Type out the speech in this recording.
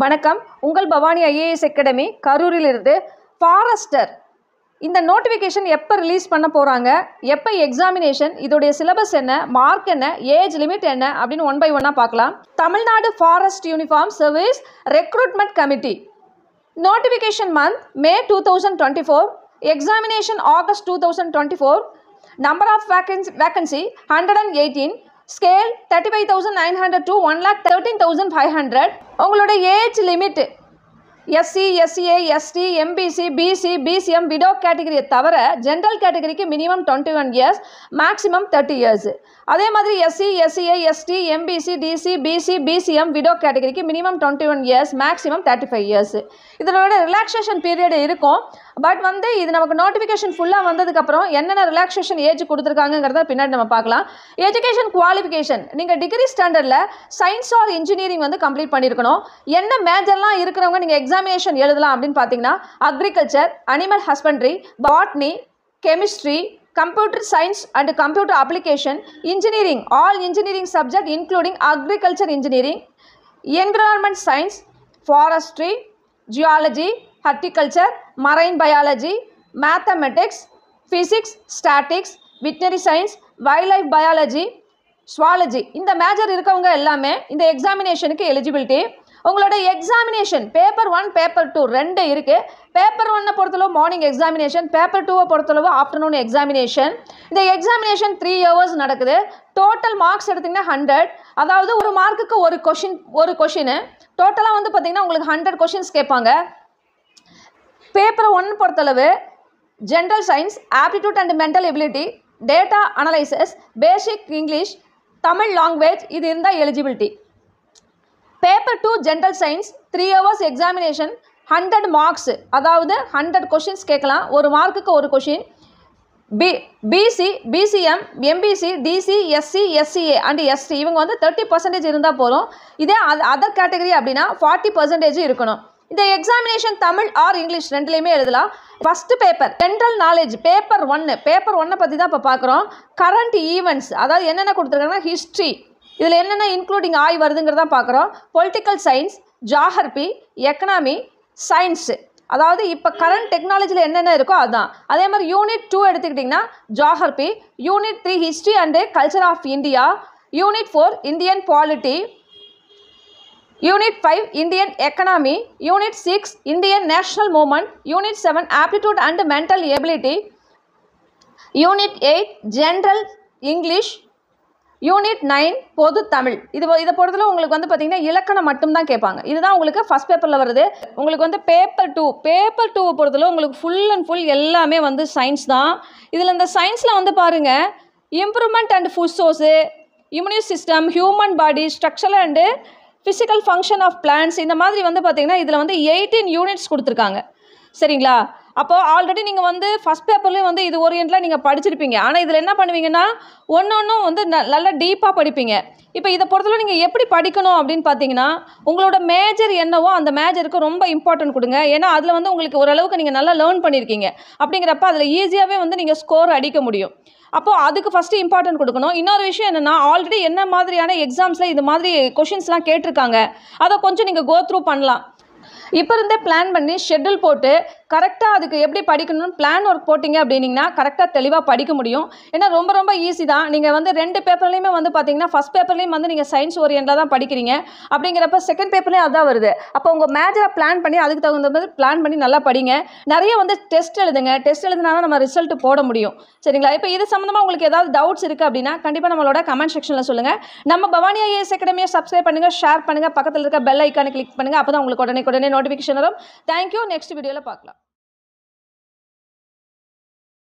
வணக்கம். உங்கள் Bhavani IAS academy கரூரிலிருந்து. Forester இந்த நோட்டிஃபிகேஷன் எப்போ ரிலீஸ் பண்ண போகிறாங்க, எப்போ எக்ஸாமினேஷன், இதோடைய சிலபஸ் என்ன, மார்க் என்ன, ஏஜ் லிமிட் என்ன அப்படின்னு ஒன் பை ஒன்னாக பார்க்கலாம். Tamil Nadu forest uniform service recruitment committee notification month May 2024, examination August 2024, number of vacancy 118, scale 35,900 to 1,13,500. உங்களோட age limit SC, SCA, ST, MBC, BC, BCM, widow கேட்டகரியை தவிர ஜென்ரல் கேட்டகரிக்கு மினிமம் 21 இயர்ஸ், மேக்ஸிமம் 30 இயர்ஸ். அதே மாதிரி SC, SCA, ST, MBC, DC, BC, BCM, widow கேட்டகரிக்கு minimum 21 years, maximum 35 years. இதனோட relaxation period இருக்கும். But இது நமக்கு நோட்டிஃபிகேஷன் ஃபுல்லாக வந்ததுக்கப்புறம் என்னென்ன ரிலாக்ஸேஷன் ஏஜ் கொடுத்துருக்காங்கிறத பின்னாடி நம்ம பார்க்கலாம். எஜுகேஷன் குவாலிஃபிகேஷன், நீங்கள் டிகிரி ஸ்டாண்டர்டில் சயின்ஸ் ஆர் இன்ஜினியரிங் கம்ப்ளீட் பண்ணியிருக்கணும். என்ன மேஜர்லாம் இருக்கிறவங்க நீங்கள் எக்ஸாமினேஷன் எழுதலாம் அப்படின்னு பார்த்தீங்கன்னா agriculture, animal husbandry, botany, chemistry, computer science and computer application, engineering, all engineering subject including agriculture engineering, environment science, forestry, geology, horticulture, marine biology, mathematics, physics, statics, veterinary science, wild life biology, zoology. இந்த major இருக்கவங்க எல்லாமே இந்த எக்ஸாமினேஷனுக்கு eligibility. உங்களோட examination paper 1, paper 2 ரெண்டு இருக்குது. Paper 1 பொறுத்தளவு morning examination, paper 2 பொறுத்தளவு afternoon examination. இந்த எக்ஸாமினேஷன் 3 hours நடக்குது. டோட்டல் மார்க்ஸ் எடுத்திங்கன்னா 100. அதாவது ஒரு மார்க்குக்கு ஒரு கொஷின் டோட்டலாக பார்த்தீங்கன்னா உங்களுக்கு 100 கொஷின்ஸ் கேட்பாங்க. பேப்பர் 1 பொறுத்தளவு general science, aptitude and mental ability, data analysis, basic English, Tamil language இது இருந்தால் eligibility. Paper 2 general science 3 hours examination, 100 marks, அதாவது 100 கொஷின்ஸ் கேட்கலாம். ஒரு மார்க்குக்கு ஒரு question. BC, BCM, MBC, DC, SC, SCA and ST இவங்க 30% இருந்தால் போதும். இதே அதர் கேட்டகரி அப்படின்னா 40% இருக்கணும். இந்த எக்ஸாமினேஷன் தமிழ் ஆர் இங்கிலீஷ் ரெண்டுலேயுமே எழுதலாம். First paper general knowledge paper 1 பற்றி தான் இப்போ பார்க்குறோம். கரண்ட் ஈவெண்ட்ஸ், அதாவது என்னென்ன கொடுத்துருக்காங்கன்னா ஹிஸ்ட்ரி, இதில் என்னென்ன இன்க்ளூடிங் ஆய் வருதுங்கிறத பார்க்குறோம். Political science, geography, economy, science, அதாவது இப்போ கரண்ட் டெக்னாலஜியில் என்னென்ன இருக்கோ அதுதான். அதே மாதிரி யூனிட் 2 எடுத்துக்கிட்டிங்கன்னா geography, unit 3 history and culture of India, unit 4 Indian polity, unit 5 Indian economy, unit 6 Indian national movement, unit 7 aptitude and mental ability, unit 8 general English, unit 9 பொது தமிழ். இதை பொறுத்தவரை உங்களுக்கு பார்த்தீங்கன்னா இலக்கணம் மட்டும்தான் கேட்பாங்க. இதுதான் உங்களுக்கு ஃபஸ்ட் பேப்பரில் வருது. உங்களுக்கு பேப்பர் 2 பொறுத்தவரை உங்களுக்கு ஃபுல் அண்ட் ஃபுல் எல்லாமே சயின்ஸ் தான். இதில் இந்த சயின்ஸில் பாருங்கள், improvement and food source, immune system, human body, structure and physical function of plants, இந்த மாதிரி பார்த்தீங்கன்னா இதில் 18 யூனிட்ஸ் கொடுத்துருக்காங்க. சரிங்களா? அப்போது ஆல்ரெடி நீங்கள் ஃபஸ்ட் பேப்பர்லேயும் இது ஓரியன்ட்லாம் நீங்கள் படிச்சிருப்பீங்க. ஆனால் இதில் என்ன பண்ணுவீங்கன்னா ஒன்று நல்லா டீப்பாக படிப்பீங்க. இப்போ இதை பொறுத்தவரை நீங்கள் எப்படி படிக்கணும் அப்படின்னு பார்த்தீங்கன்னா உங்களோட மேஜர் என்னவோ அந்த மேஜருக்கு ரொம்ப இம்பார்ட்டன்ட் கொடுங்க. ஏன்னா அதில் உங்களுக்கு ஓரளவுக்கு நீங்கள் நல்லா லேர்ன் பண்ணியிருக்கீங்க. அப்படிங்கிறப்ப அதில் ஈஸியாகவே நீங்கள் ஸ்கோர் அடிக்க முடியும். அப்போது அதுக்கு ஃபஸ்ட்டு இம்பார்ட்டன்ட் கொடுக்கணும். இன்னொரு விஷயம் என்னென்னா, ஆல்ரெடி என்ன மாதிரியான எக்ஸாம்ஸில் இது மாதிரி கொஷின்ஸ்லாம் கேட்டிருக்காங்க, அதை கொஞ்சம் நீங்கள் கோ த்ரூ பண்ணலாம். இப்போ இருந்தே பிளான் பண்ணி ஷெட்யூல் போட்டு கரெக்டாக அதுக்கு எப்படி படிக்கணும்னு பிளான் ஒர்க் போட்டிங்க அப்படின்னிங்கன்னா கரெக்டாக தெளிவாக படிக்க முடியும். ஏன்னா ரொம்ப ஈஸி தான். நீங்கள் 2 பேப்பர்லேயுமே பார்த்தீங்கன்னா ஃபஸ்ட் பேப்பர்லேயும் நீங்கள் சயின்ஸ் ஓரியன்டாக தான் படிக்கிறீங்க. அப்படிங்கிறப்ப செகண்ட் பேப்பர்லேயும் அதுதான் வருது. அப்போ உங்கள் மேஜரை பிளான் பண்ணி அதுக்கு தகுந்த மாதிரி பிளான் பண்ணி நல்லா படிங்க. நிறைய டெஸ்ட் எழுதுங்க. டெஸ்ட் எழுதுனா தான் நம்ம ரிசல்ட் போட முடியும். சரிங்களா? இப்போ இது சம்மந்தமாக உங்களுக்கு ஏதாவது டவுட்ஸ் இருக்குது அப்படின்னா கண்டிப்பாக நம்மளோட கமெண்ட் செக்ஷனில் சொல்லுங்கள். நம்ம பவானி ஐஏஎஸ் அகாடமியை சப்ஸ்கிரைப் பண்ணுங்கள், ஷேர் பண்ணுங்கள், பக்கத்தில் இருக்க பெல் ஐக்கானை கிளிக் பண்ணுங்கள். அப்போ தான் உங்களுக்கு உடனே நோட்டிஃபிகேஷன் வரும். தேங்க்யூ. நெக்ஸ்ட் வீடியோவில் பார்க்கலாம்.